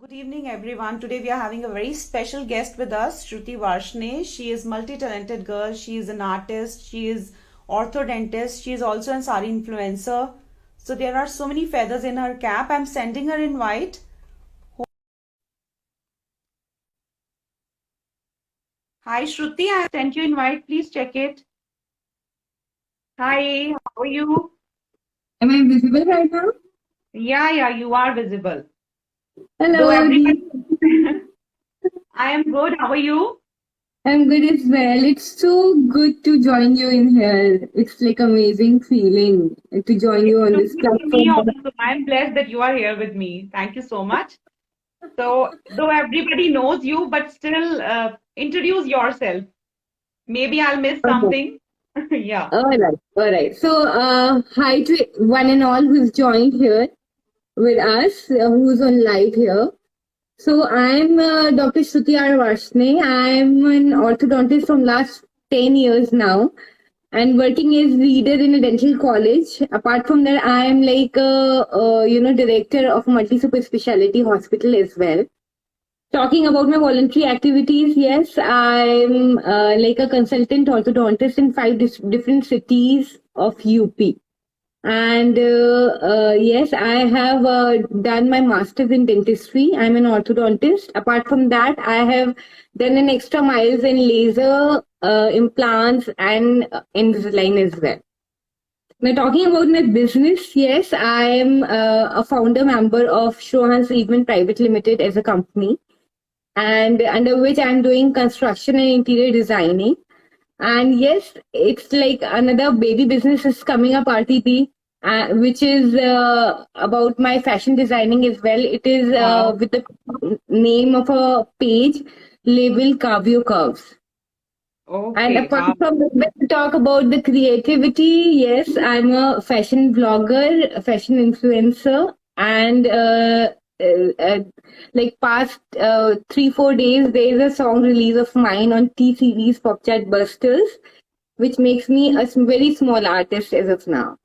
Good evening, everyone. Today we are having a very special guest with us, Shruti Varshne. She is multi-talented girl. She is an artist. She is orthodontist. She is also an sari influencer. So there are so many feathers in her cap. I'm sending her invite. Hi, Shruti. I sent you invite. Please check it. Hi, how are you? Am I visible right now? Yeah, you are visible. Though Hello, everybody, Dee. I am good. How are you? I'm good as well. It's so good to join you in here. It's like amazing feeling to join It's you on this truly for me platform. also. I'm blessed that you are here with me. Thank you so much. So, though everybody knows you, but still introduce yourself. Maybe I'll miss Okay. something. Yeah. All right. So, hi to one and all who's joined here with us, who's on live here. So, I'm Dr. Shruti R. Varshney. I'm an orthodontist from last 10 years now, and working as leader in a dental college. Apart from that, I am like director of multi super specialty hospital as well. Talking about my voluntary activities, yes, I'm like a consultant orthodontist in five different cities of UP. And yes, I have done my master's in dentistry. I'm an orthodontist. Apart from that, I have done an extra miles in laser implants and Invisalign as well. Now, talking about my business, yes, I am a founder member of Shohans Friedman Private Limited as a company, and under which I'm doing construction and interior designing. And yes, it's like another baby business is coming up, RTP, which is about my fashion designing as well. It is Wow. with the name of a page labeled Carvio Curves. And Okay. apart Wow. from that, when we talk about the creativity, yes, I'm a fashion blogger, a fashion influencer, and like past 3 4 days, there is a song release of mine on T series Pop Chat Busters, which makes me a very small artist as of now.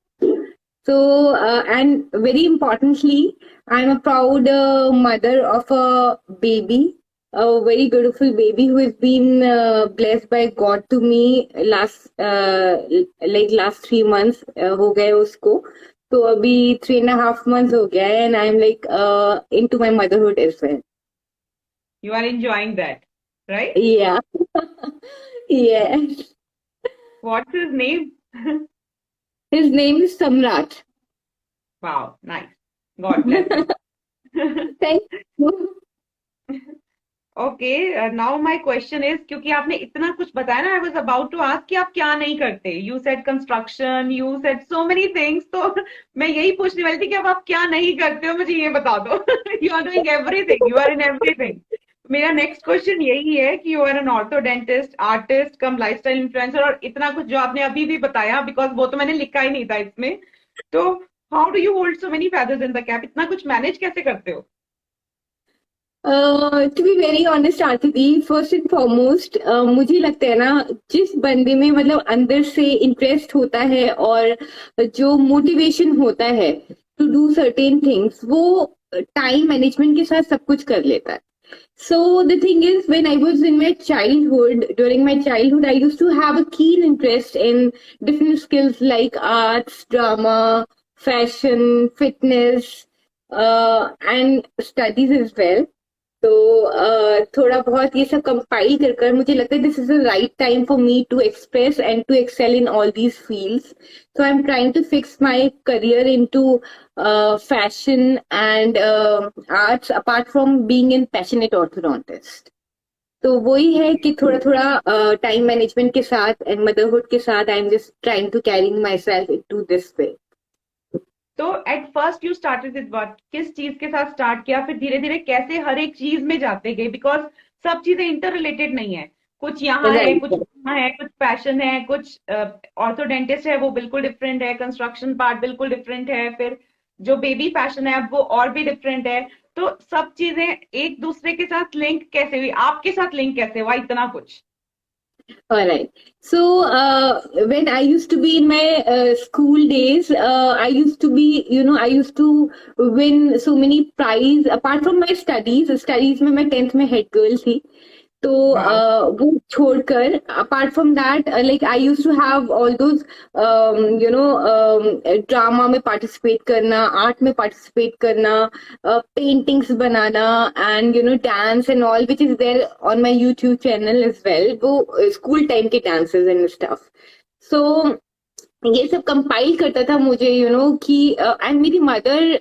So, and very importantly, I'm a proud mother of a baby, a very beautiful baby who has been blessed by God to me last 3 months हो गए उसको. तो अभी 3.5 months हो गया है, and I'm like into my motherhood as well. You are enjoying that, right? Yeah. Yes. What's his name? His name is Samrat. Wow. Nice. God bless him. Thank you. Okay now my question is क्योंकि आपने इतना कुछ बताया ना I was about to ask कि आप क्या नहीं करते you said construction you said so many things तो मैं यही पूछने वाली थी कि अब आप क्या नहीं करते हो मुझे ये बता दो you are doing everything you are in everything मेरा नेक्स्ट क्वेश्चन यही है कि you are an orthodontist artist cum lifestyle influencer और इतना कुछ जो आपने अभी भी बताया बिकॉज वो तो मैंने लिखा ही नहीं था इसमें तो how do you hold so many feathers in the cap इतना कुछ मैनेज कैसे करते हो to be very honest Aarti first and foremost मुझे लगता है ना जिस बंदे में मतलब अंदर से इंटरेस्ट होता है और जो मोटिवेशन होता है टू डू सर्टेन थिंग्स वो टाइम मैनेजमेंट के साथ सब कुछ कर लेता है. So the thing is, when I was in my childhood, during my childhood, I used to have a keen interest in different skills like arts, drama, fashion, fitness, and studies as well. तो थोड़ा बहुत ये सब compile कर कर मुझे लगता है this is the right time for me to express and to excel in all these fields. So I am trying to fix my career into fashion and arts apart from being in passionate orthodontist. तो वही है कि थोड़ा थोड़ा time management के साथ and motherhood के साथ I am just trying to carrying my self into this way. तो at first you started with what किस चीज के साथ स्टार्ट किया फिर धीरे धीरे कैसे हर एक चीज में जाते गए बिकॉज सब चीजें इंटर रिलेटेड नहीं है कुछ यहाँ है कुछ राइट. वहाँ है कुछ फैशन है कुछ ऑर्थोडेंटिस्ट है वो बिल्कुल डिफरेंट है कंस्ट्रक्शन पार्ट बिल्कुल डिफरेंट है फिर जो बेबी फैशन है अब वो और भी डिफरेंट है तो सब चीजें एक दूसरे के साथ लिंक कैसे हुई आपके साथ लिंक कैसे हुआ इतना कुछ All right. So, when I used to be in my school days, I used to be, I used to win so many prize. Apart from my studies में मैं 10th में head girl थी. तो Wow. वो छोड़कर apart from that, like I used to have all those drama में participate करना, art में participate करना, पेंटिंग्स बनाना and dance and all which is there on my YouTube channel as well. वो स्कूल टाइम के dances and stuff. So ये सब compile करता था मुझे कि एंड मेरी मदर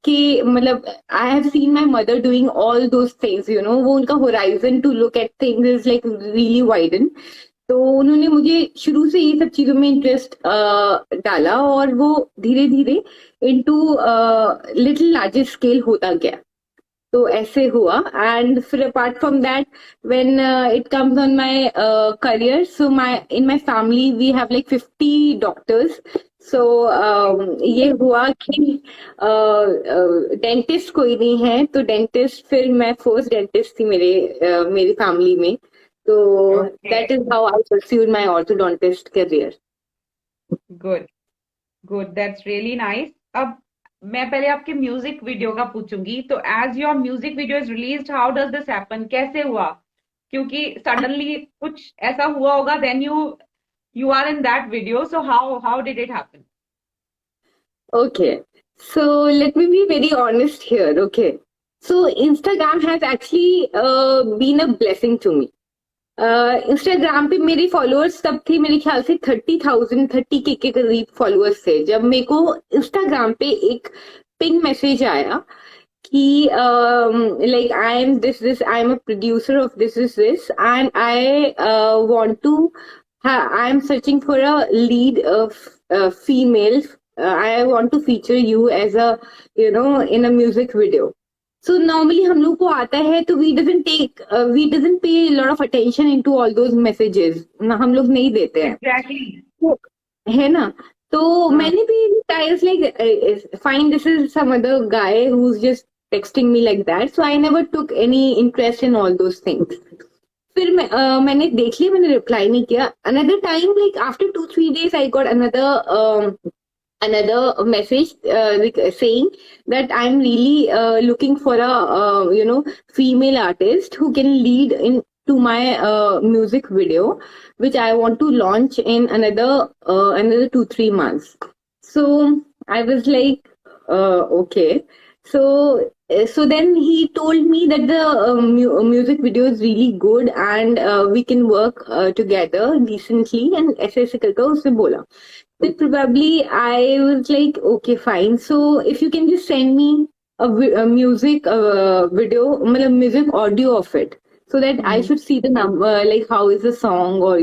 के मतलब I have seen my mother doing all those things. वो उनका horizon to look at things is like really widen. तो उन्होंने मुझे शुरू से ये सब चीजों में इंटरेस्ट डाला और वो धीरे धीरे इनटू लिटिल लार्जर स्केल होता गया. तो ऐसे हुआ. एंड फिर apart from that when it comes on my career, so in my family we have like 50 doctors. So ये हुआ कि डेंटिस्ट कोई नहीं है, तो डेंटिस्ट फिर मैं फर्स्ट डेंटिस्ट थी मेरी फैमिली में. तो that is how I pursued my orthodontist career. Good, good. That's really nice. अब मैं पहले आपके म्यूजिक वीडियो का पूछूंगी. तो as your music video is released, how does this happen? कैसे हुआ? क्योंकि सडनली कुछ ऐसा हुआ होगा, then you are in that video. So how did it happen? Okay, so let me be very honest here. Okay, so Instagram has actually been a blessing to me. Instagram पे मेरे followers तब थे, मेरे ख्याल से 30 के करीब followers थे जब मेरे को इंस्टाग्राम पे एक पिंग मैसेज आया कि like I am a producer of this and I want to, I am searching for a lead female. I want to feature you as a in a music video. So normally हम लोग को आता है तो we doesn't pay a lot of attention into all those messages. ना हम लोग नहीं देते हैं. Exactly. है ना. तो मैंने भी I was like fine, this is some other guy who's just texting me like that. So I never took any interest in all those things. फिर मैंने देख लिया, मैंने रिप्लाई नहीं किया. Another time, like after 2-3 days, I got another message saying that I'm really looking for a female artist who can lead into my music video, which I want to launch in another 2-3 months. So I was like, okay. So then he told me that the music video is really good and we can work together decently, and ऐसे करके उसने बोला. Then probably I was like, okay, fine. So if you can just send me a music video, मतलब music audio of it, so that I should see the number, like how is the song, or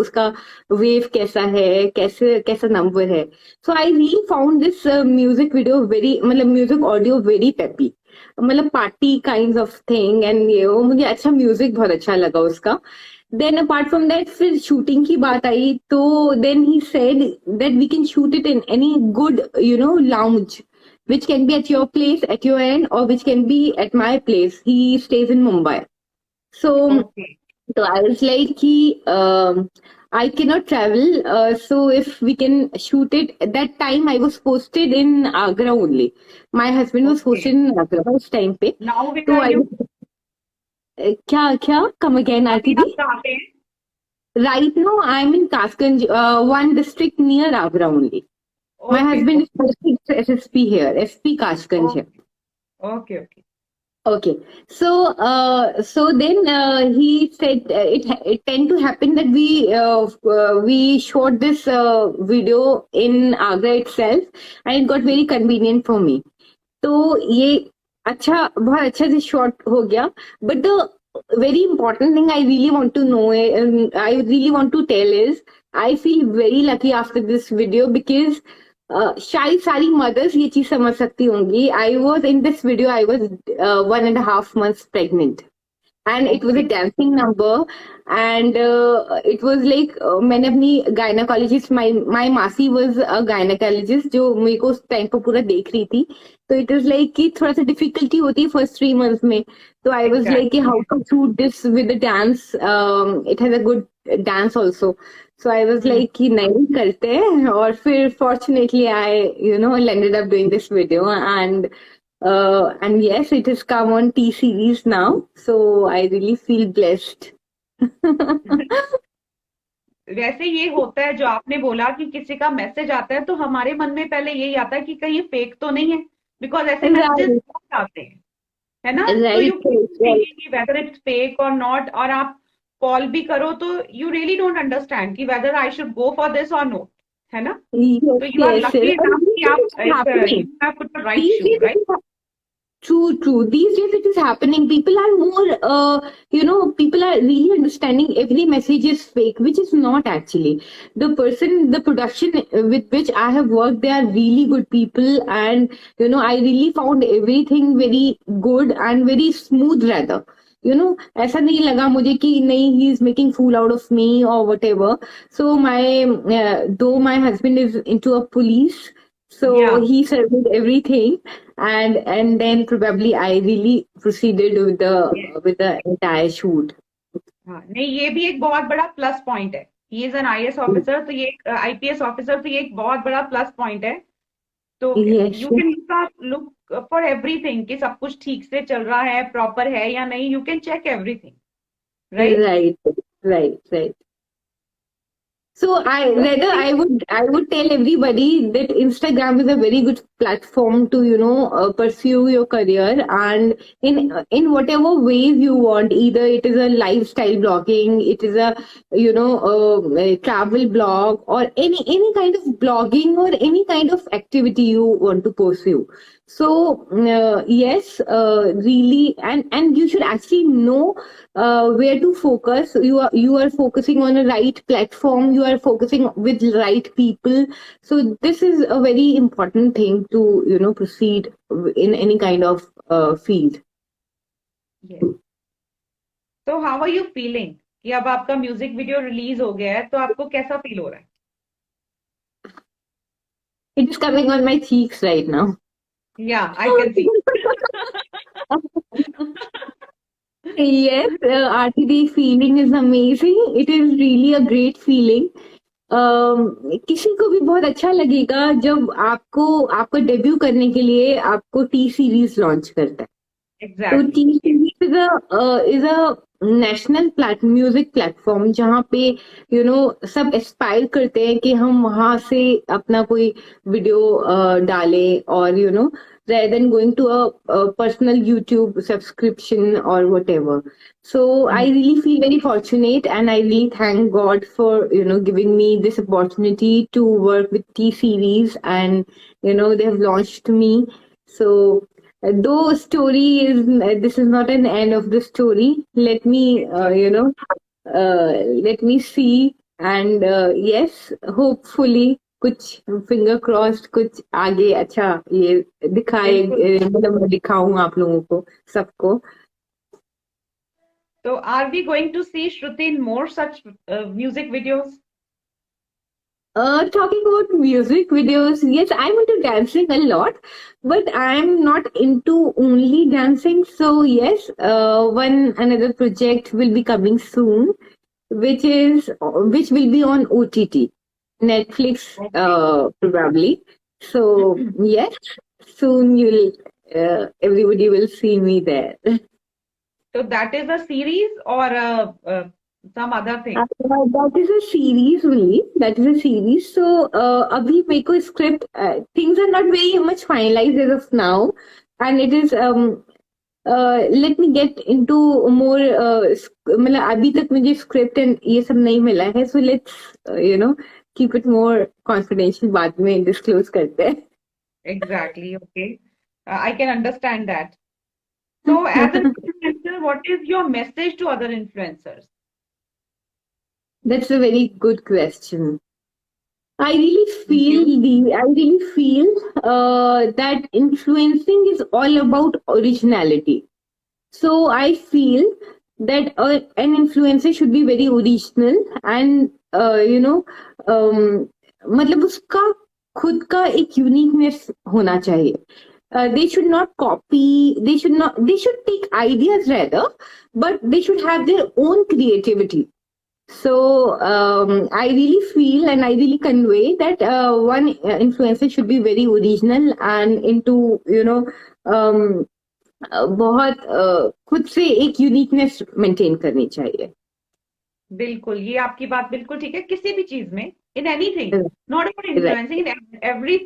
उसका wave कैसा है, कैसा number है. So I really found this music video मतलब music audio very peppy, मतलब party kinds of thing, and वो मुझे अच्छा music बहुत अच्छा लगा उसका. Then apart from that, फिर shooting की बात आई, तो then he said that we can shoot it in any good lounge, which can be at your place, at your end, or which can be at my place. He stays in Mumbai. So I was like I cannot travel, so if we can shoot it. At that time I was posted in Agra only. My husband was posted in Agra उस time पे. Now where are you? क्या come again, Aarti ji? Right now I'm in Kasganj, one district near Agra only. Okay. My husband is posted SSP here, SP Kasganj here. Okay. Okay, so then he said it tend to happen that we shot this video in Agra itself, and it got very convenient for me. तो ये बहुत अच्छा से shot हो गया. But the very important thing I really want to know, I really want to tell is, I feel very lucky after this video because शायद सारी mother's ये चीज समझ सकती होंगी. I was in this video, I was 1.5 months pregnant, and it was a Okay. dancing number, and it was like मैंने अपनी gynecologist, my मासी was a gynecologist जो मेरे को उस टाइम पर पूरा देख रही थी, तो it was like कि थोड़ा सा डिफिकल्टी होती है फर्स्ट 3 months में, तो I was like कि Exactly. how to shoot this with the dance, it has a good dance also, so I was Hmm. like कि नहीं करते हैं, और फिर fortunately I ended up doing this video, and yes, it has come on T series now, so I really feel blessed. वैसे ये होता है जो आपने बोला कि किसी का मैसेज आता है तो हमारे मन में पहले यही आता है कि कहीं फेक तो नहीं है, बिकॉज ऐसे मैसेजेस Right, बहुत आते हैं, है ना? तो right, you keep right. Thinking whether it's fake और नॉट, और आप कॉल भी करो तो यू रियली डोंट अंडरस्टैंड कि whether I should go for this और नोट, है ना? Yes, तो you are yes, lucky yes. Enough And these कि days आप it's एक happening. You have put the right These shoe, days it right? is true, true. These days it is happening. People are more, people are really understanding every message is fake, which is not actually. The production with which I have worked, they are really good people. And, I really found everything very good and very smooth rather. ऐसा नहीं लगा मुझे कि नहीं, he is making fool out of me or whatever. So though my husband is into a police, so या he surveyed everything, and then probably I really proceeded with the entire shoot. हाँ, नहीं ये भी एक बहुत बड़ा plus point है, he is an IAS officer, तो ये आईपीएस ऑफिसर, तो ये एक बहुत बड़ा प्लस पॉइंट है। तो Yes, you can look for everything कि सब कुछ ठीक से चल रहा है, प्रॉपर है या नहीं, you can check everything, right? right, right, right. So I would tell everybody that Instagram is a very good platform to pursue your career, and in whatever ways you want. Either it is a lifestyle blogging, it is a travel blog, or any kind of blogging or any kind of activity you want to pursue. So yes, really, and you should actually know where to focus. You are focusing on a right platform, you are focusing with right people, so this is a very important thing to proceed in any kind of field. Yes. तो how are you feeling कि अब आपका music video release हो गया है, तो आपको कैसा फील हो रहा है? It is coming on my cheeks right now. या I can see. Yes, RTD feeling is amazing. It is really a great feeling. किसी को भी बहुत अच्छा लगेगा जब आपको डेब्यू करने के लिए आपको टी सीरीज लॉन्च करता है। तो exactly. T series is a national music platform जहाँ पे सब एस्पायर करते हैं कि हम वहां से अपना कोई वीडियो डालें, और rather than going to a personal YouTube subscription or whatever. So I really feel very fortunate, and I really thank God for giving me this opportunity to work with T Series, and they have launched me. So though story is this is not an end of the story. Let me let me see, and yes, hopefully कुछ finger crossed कुछ आगे अच्छा ये दिखाए, बिल्कुल। मतलब मैं दिखाऊं आप लोगों को सबको। तो are we going to see Shruti in more such music videos? Talking about music videos, yes, I'm into dancing a lot, but I'm not into only dancing. So yes, one another project will be coming soon, which will be on OTT, Netflix, Okay. probably. So yes, soon everybody will see me there. So that is a series or some other thing? That is a series only. That is a series. So abhi मेरे को script, things are not very much finalized as of now, and it is let me get into more, मतलब अभी तक मुझे script and ये सब नहीं मिला है, so let's keep it more confidential, बाद में disclose करते हैं. Exactly. Okay. I can understand that. So as an influencer, what is your message to other influencers? That's a very good question. I really feel that influencing is all about originality. So I feel that an influencer should be very original and मतलब उसका खुद का एक uniqueness होना चाहिए. They should not copy, they should take ideas rather, but they should have their own creativity. So I really feel and I really convey that one influencer should be very original and into, बहुत खुद से एक uniqueness maintain करनी चाहिए. बिल्कुल, ये आपकी बात बिल्कुल ठीक है. किसी भी चीज में, in anything, not about influencing,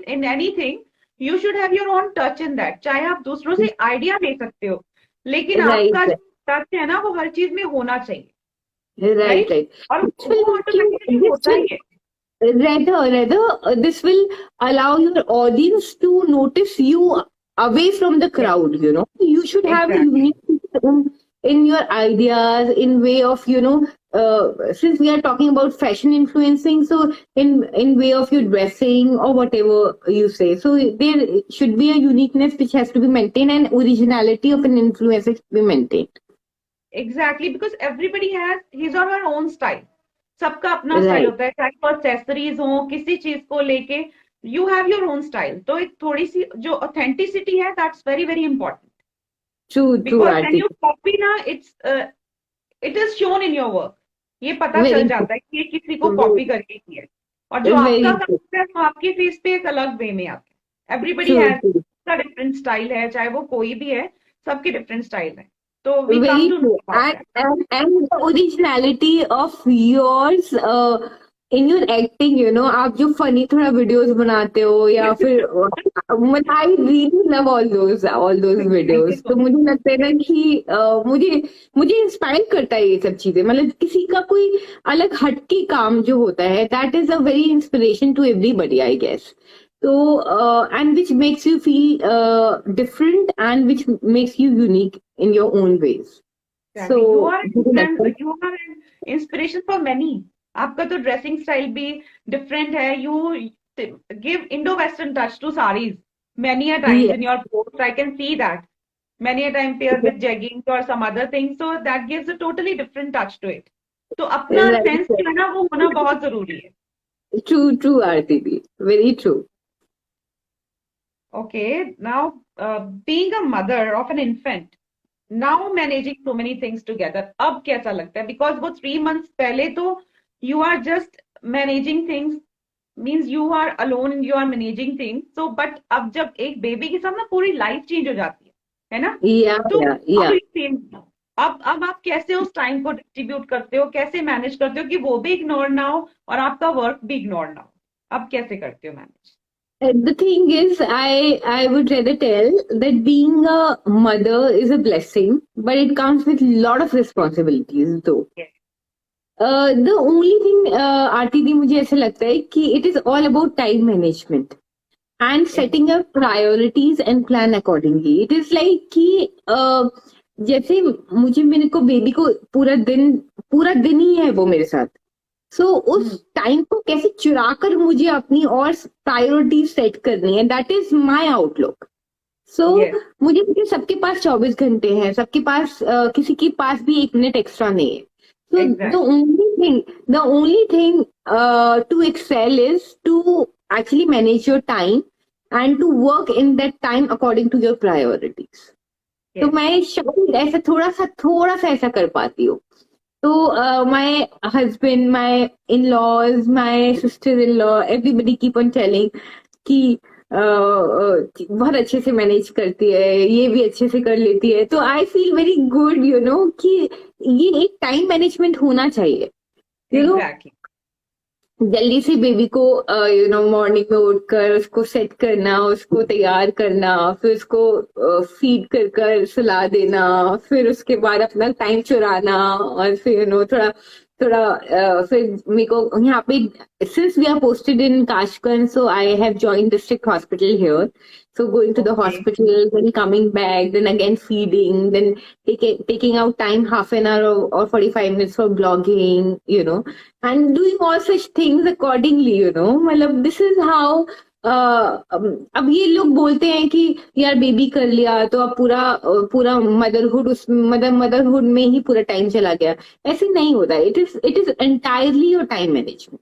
in anything you should have your own touch in that. चाहे आप दूसरों से आइडिया ले सकते हो, लेकिन आपका जो टच है ना वो हर चीज में होना चाहिए. Right. और वो automatically होता ही है. Rather, this will allow your audience to notice you away from the crowd. You should have a unique in your ideas, in way of, since we are talking about fashion influencing, so in way of your dressing or whatever you say. So there should be a uniqueness which has to be maintained, and originality of an influencer should be maintained. Exactly, because everybody has his or her own style. सबका अपना style होता है, चाहे वो accessories हो, किसी चीज को लेके you have your own style. तो एक थोड़ी सी जो ऑथेंटिसिटी है, that's very very important. True. Because when you copy ना, it is shown in your work. ये पता चल जाता है कि ये किसी को कॉपी करके किया है, और जो आपका काम है वो आपके फेस पे एक अलग वे में आता है. एवरीबडी हैज का डिफरेंट स्टाइल है, चाहे वो कोई भी है, सबके डिफरेंट स्टाइल है. So we come to know about that. And the originality of yours in your acting, आप जो funny थोड़ा videos बनाते हो, या फिर I really love all those videos. तो मुझे लगता है ना कि मुझे इंस्पायर करता है ये सब चीजें. मतलब किसी का कोई अलग हटके काम जो होता है, that is a very inspiration to everybody, I guess. So, and which makes you feel different and which makes you unique in your own ways. So, you are an inspiration for many. आपका तो dressing style भी different है. You give Indo-Western touch to sarees many a times in your post. I can see that. Many a time paired with jeggings or some other things. So that gives a totally different touch to it. तो अपना sense जो है ना वो होना बहुत जरूरी है. True, Aarti. Very true. Okay, now being a mother of an infant, now managing so many things together, अब कैसा लगता है? Because वो 3 months पहले तो you are just managing things, means you are alone and you are managing things. So, but अब जब एक बेबी के साथ ना पूरी लाइफ चेंज हो जाती है ना? Yeah. अब आप कैसे उस टाइम को डिस्ट्रीब्यूट करते हो, कैसे मैनेज करते हो कि वो भी इग्नोर ना हो और आपका वर्क भी इग्नोर ना हो? अब कैसे करते हो manage? The thing is, I would rather tell that being a mother is a blessing, but it comes with a lot of responsibilities though. Yes. The only thing, Aarti दी, मुझे ऐसा लगता है कि it is all about time management and setting up priorities and plan accordingly. It is like कि जैसे मेरे को baby को पूरा दिन ही है वो मेरे साथ. सो उस टाइम को कैसे चुरा कर मुझे अपनी और प्रायोरिटी सेट करनी है, दैट इज माई आउटलुक. सो मुझे सबके पास 24 घंटे हैं, सबके पास किसी के पास भी 1 मिनट एक्स्ट्रा नहीं है. So the only thing to excel is to actually manage your time and to work in that time according to your priorities. तो मैं शायद ऐसा थोड़ा सा ऐसा कर पाती हूँ. So my husband, my in-laws, my sister-in-law, everybody keep on telling कि बहुत अच्छे से मैनेज करती है, ये भी अच्छे से कर लेती है. तो आई फील वेरी गुड कि ये एक टाइम मैनेजमेंट होना चाहिए. जल्दी से बेबी को मॉर्निंग में उठकर उसको सेट करना, उसको तैयार करना, फिर उसको फीड कर सुला देना, फिर उसके बाद अपना टाइम चुराना, और फिर थोड़ा फिर मेरे को यहाँ पे, since we are posted in Kashgan, so I have joined district hospital here. So going to the hospital, then coming back, then again feeding, then taking out time, half an hour or 45 minutes for blogging, and doing all such things accordingly, This is how अब ये लोग बोलते हैं कि यार baby कर लिया तो अब पूरा मदरहुड उस मदरहुड में ही पूरा टाइम चला गया. ऐसे नहीं होता. It is entirely your time management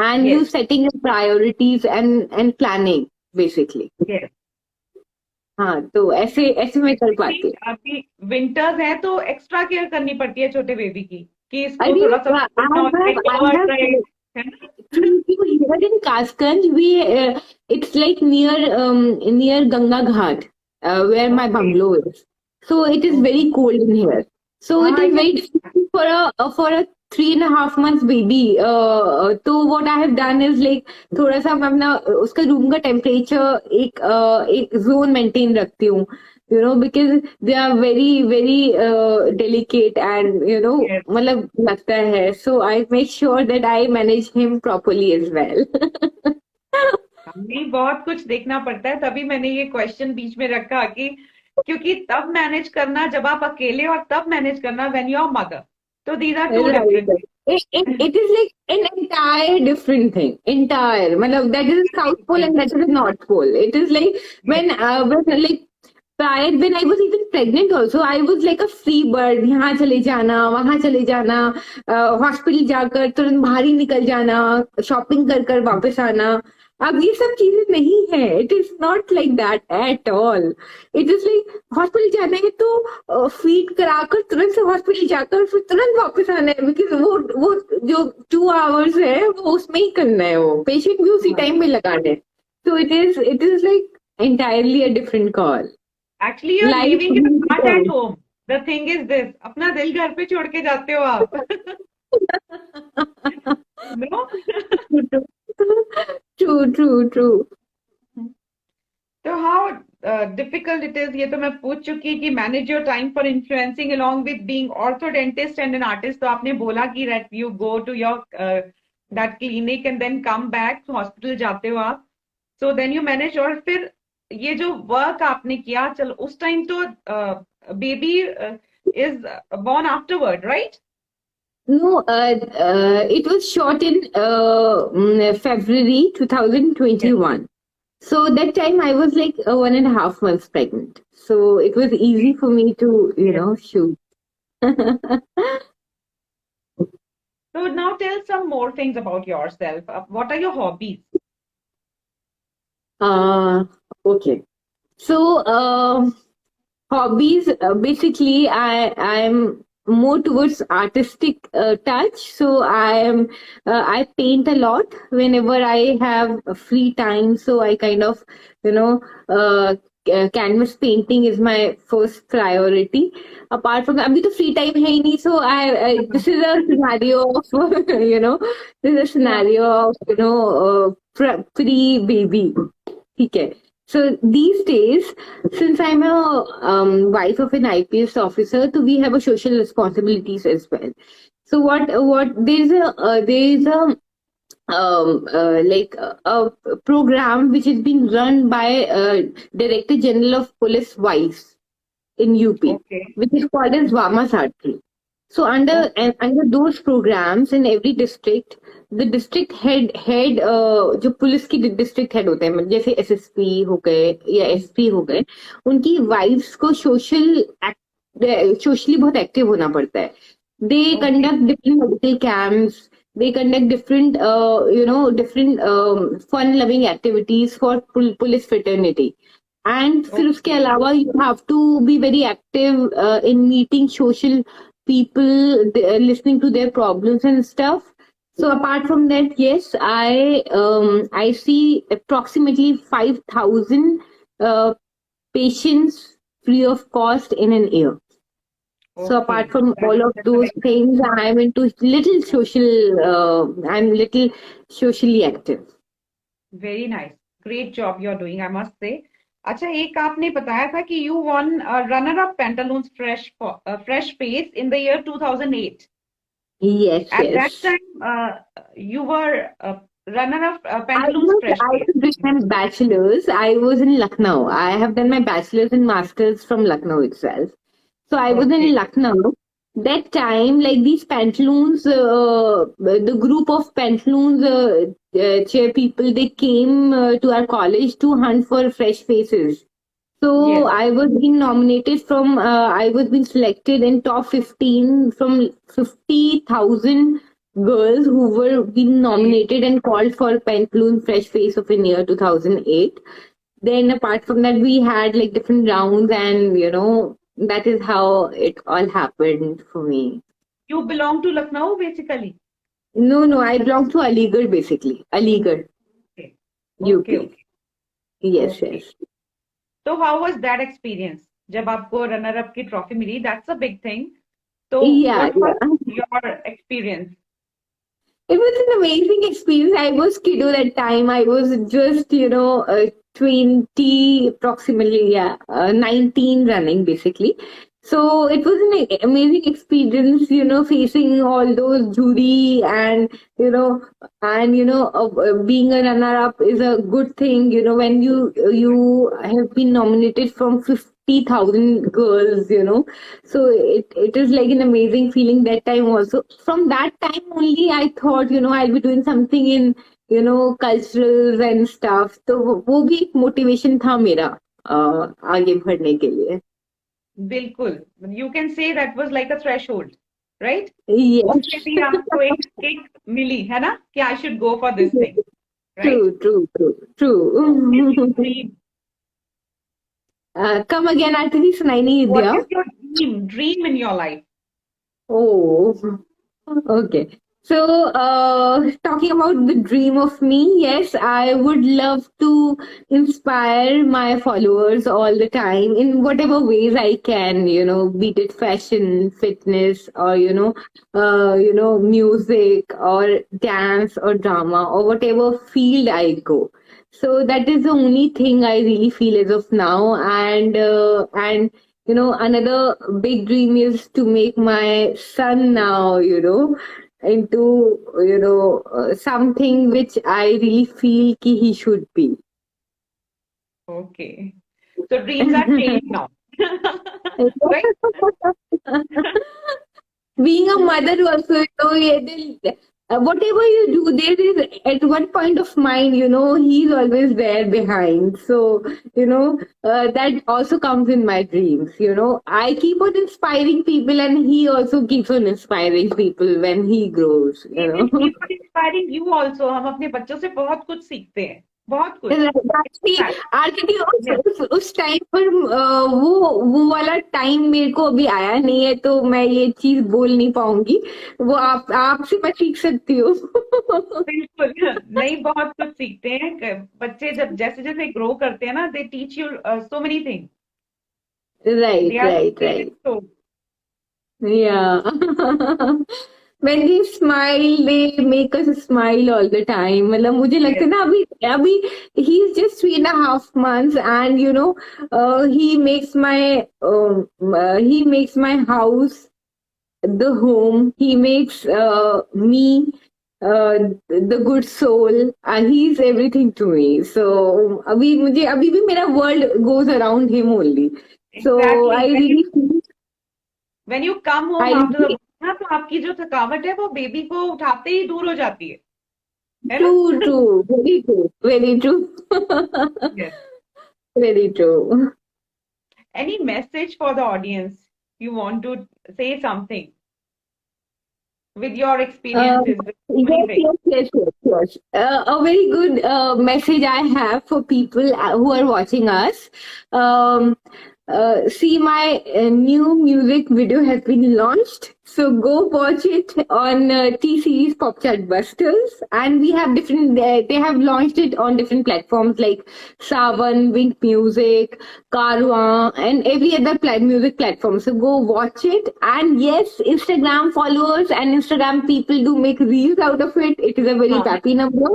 and you Yes, setting your priorities and planning basically. yes. हाँ, तो ऐसे ऐसे मैं कर पाती हूँ. अभी विंटर्स है तो एक्स्ट्रा केयर करनी पड़ती है छोटे बेबी की, कि इसको अरे थोड़ा सा नॉट I कवर्ड have रहे, है ना? here in Kasganj, it's like near Ganga Ghat, where my Okay, bungalow is. So it is okay. very cold in here. So it हाँ, is ये very difficult for a 3.5 months baby. तो what I have done is like थोड़ा सा मैं अपना उसका room का temperature एक जोन मेंटेन रखती हूँ. Because they are very very delicate and yes. मतलब लगता है. So I make sure that I manage him properly as well. नहीं, बहुत कुछ देखना पड़ता है, तभी मैंने ये क्वेश्चन बीच में रखा कि क्योंकि तब मैनेज करना जब आप अकेले, और तब मैनेज करना व्हेन यू आर मदर, तो these are two Right. Different. It is like an entire different thing. Entire. मतलब that is South Pole and that is North Pole. It is like when like prior when I was even pregnant also, I was like a free bird. यहाँ चले जाना, वहाँ चले जाना, hospital जाकर तुरंत बाहर ही निकल जाना, शॉपिंग कर कर वापस आना. अब ये सब चीजें नहीं है. It is not like that at all. It is like hospital जाना है तो फीड कराकर तुरंत से हॉस्पिटल जाकर फिर तुरंत वापस आना है. बिकॉज वो जो 2 hours है वो उसमें ही करना है. वो पेशेंट भी उसी टाइम में लगाना है. तो it is like entirely a different call. Actually you are life leaving your heart at home. The thing is this, अपना दिल घर पे छोड़ के जाते हो आप. नो. True true true. तो हाउ डिफिकल्ट इट इज, ये तो मैं पूछ चुकी कि manage your time for influencing along with being orthodontist and an artist. तो आपने बोला कि that you go to your that clinic and then come back, hospital जाते हो आप. So then you manage. और फिर ये जो वर्क आपने किया, चलो उस टाइम तो baby is born afterward, right? No, it was shot in February Yes. 2021. So that time I was like 1.5 months pregnant. So it was easy for me to, Yes. shoot. So now tell some more things about yourself. What are your hobbies? Okay. So hobbies, basically I'm more towards artistic touch. So I paint a lot whenever I have a free time. So I kind of canvas painting is my first priority. Apart from अभी तो free time है ही नहीं. So I this is a scenario of this is a scenario of pre baby. ठीक है. So these days, since I'm a wife of an IPS officer, so we have a social responsibilities as well. So what there is a like a program which is being run by Director General of Police Wives in UP, Okay. which is called as Vama Satri. So Okay. under those programs in every district, the district head जो police की district head होते हैं, जैसे SSP हो गए या SP हो गए, उनकी वाइफ्स को सोशली बहुत एक्टिव होना पड़ता है. दे Okay. Conduct different medical camps. They conduct different fun loving activities for police fraternity. And फिर उसके Okay. अलावा you have to be very active in meeting social people, listening to their problems and stuff. So apart from that, yes, I see approximately 5,000 patients free of cost in an year. So apart Okay. from all of That's those amazing. things, I'm into little I'm little socially active. Very nice. Great job you're doing, I must say. अच्छा, एक आपने बताया था कि you won runner up Pantaloons fresh face in the year 2008. Yes, At that yes. time, you were runner up I Pantaloons was fresh I face. was doing my bachelor's. I was in Lucknow. I have done my bachelor's and master's from Lucknow itself. So I was in Okay. Lucknow. that time, like these pantaloons, the group of pantaloons chair people, they came to our college to hunt for fresh faces. So Yes. I was being nominated from, I was being selected in top 15 from 50,000 girls who were being nominated and called for Pantaloon Fresh Face of the Year 2008. Then apart from that, we had like different rounds, and that is how it all happened for me. You belong to Lucknow, basically. No, no, I belong to Aligarh basically. Aligarh, Okay. Okay. UP. Okay. Yes, Okay. yes. So how was that experience? जब आपको runner up की trophy मिली, that's a big thing. So Yeah, what was yeah. your experience? It was an amazing experience. I was kiddo that time. I was just, 20 approximately, yeah, 19 running basically. So it was an amazing experience, facing all those jury and, being a runner up is a good thing, when you have been nominated from 50,000 girls, so it is like an amazing feeling that time also. From that time only, I thought, I'll be doing something in, culturals and stuff. तो वो भी एक motivation था मेरा आगे बढ़ने के लिए. बिल्कुल. You can say that was like a threshold, right? Yes, उससे भी आपको एक किक मिली है ना कि I should go for this thing, right? true, true, true, What is your true. dream? Come again, आरती सुनाई नहीं What दिया. is your dream in your life? Oh, okay. So, talking about the dream of me, yes, I would love to inspire my followers all the time in whatever ways I can, be it fashion, fitness, or, music or dance or drama or whatever field I go. So that is the only thing I really feel as of now. And another big dream is to make my son now, into, something which I really feel ki he should be. Okay. So dreams are changed now. Right? Being a mother also, whatever you do, there is at one point of mind, he's always there behind. So, that also comes in my dreams. I keep on inspiring people, and he also keeps on inspiring people when he grows. We will keep on inspiring you also. हम अपने बच्चों से बहुत कुछ सीखते हैं. बहुत कुछ. Actually Fact. आरती Yes. उस टाइम पर वो वाला टाइम मेरे को अभी आया नहीं है, तो मैं ये चीज बोल नहीं पाऊंगी. वो आपसे मैं सीख सकती हूँ. बिल्कुल. नहीं, बहुत कुछ सीखते हैं. बच्चे जब जैसे जैसे ग्रो करते हैं ना, they teach you so many things. Right They are right creative right. souls. Yeah. When they smile, they make us smile all the time. मतलब मुझे लगता Yes. है ना, अभी अभी he's just 3.5 months, and he makes my house the home. He makes me the good soul. He's everything to me. So अभी भी मेरा world goes around him only. So Exactly. I really feel. When you come home I after the birth ना, तो आपकी जो थकावट है वो बेबी को उठाते ही दूर हो जाती है ना? True, true, very true, very true, Yes. very true. Any message for the audience? You want to say something with your Uh, experiences with so many yes, things? yes, yes, yes, yes. A very good message I have for people who are watching us. Um, see, my new music video has been launched. So go watch it on T Series Pop Chart Busters. And we have different, they have launched it on different platforms like Savan, Wink Music, Karwa, and every other music platform. So go watch it. And yes, Instagram followers and Instagram people do make reels out of it. It is a very हाँ. happy number,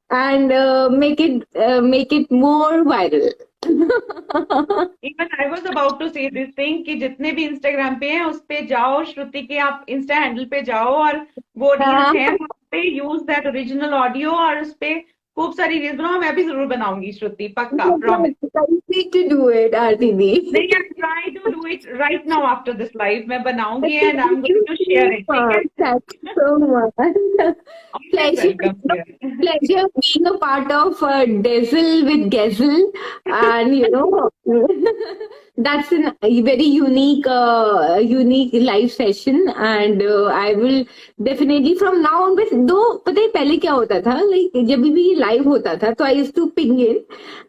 and make it more viral. Even I was about to say this thing कि जितने भी Instagram पे हैं उस पे जाओ, श्रुति के आप इंस्टा हैंडल पे जाओ और वो रील्स हैं उस पे यूज दैट ओरिजिनल ऑडियो और उस पे खूब सारी रील्स बनाओ. मैं भी जरूर बनाऊंगी श्रुति, पक्का, promise. need to do it, RTD. नहीं, I try to do it right now after this live. मैं बनाऊंगी and I'm going to share it. ठीक है? Thank you so much. Always welcome here. Pleasure being a part of Dazzle with Gazzle, and you know that's a very unique live session, and I will definitely from now on. बस दो पता है पहले क्या होता था, like जब भी लाइव होता था तो I used to ping in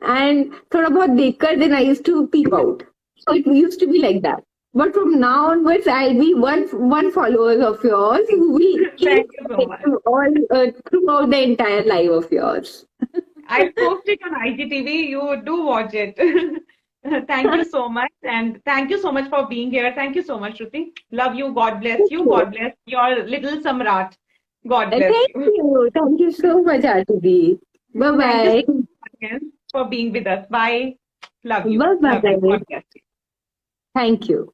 and थोड़ा बहुत देखकर then I used to peep out. So it used to be like that. But from now onwards, I'll be one follower of yours who will Thank keep you so much. all throughout the entire live of yours. I'll post it on IGTV. You do watch it. Thank you so much. And thank you so much for being here. Thank you so much, Shruti. Love you. God bless you. God bless your little Samrat. God bless Thank you. you. Thank you so much, RTD. Bye bye. Thank you so much again for being with us. Bye. Love you. Bye-bye. Love you. God bless you. Thank you.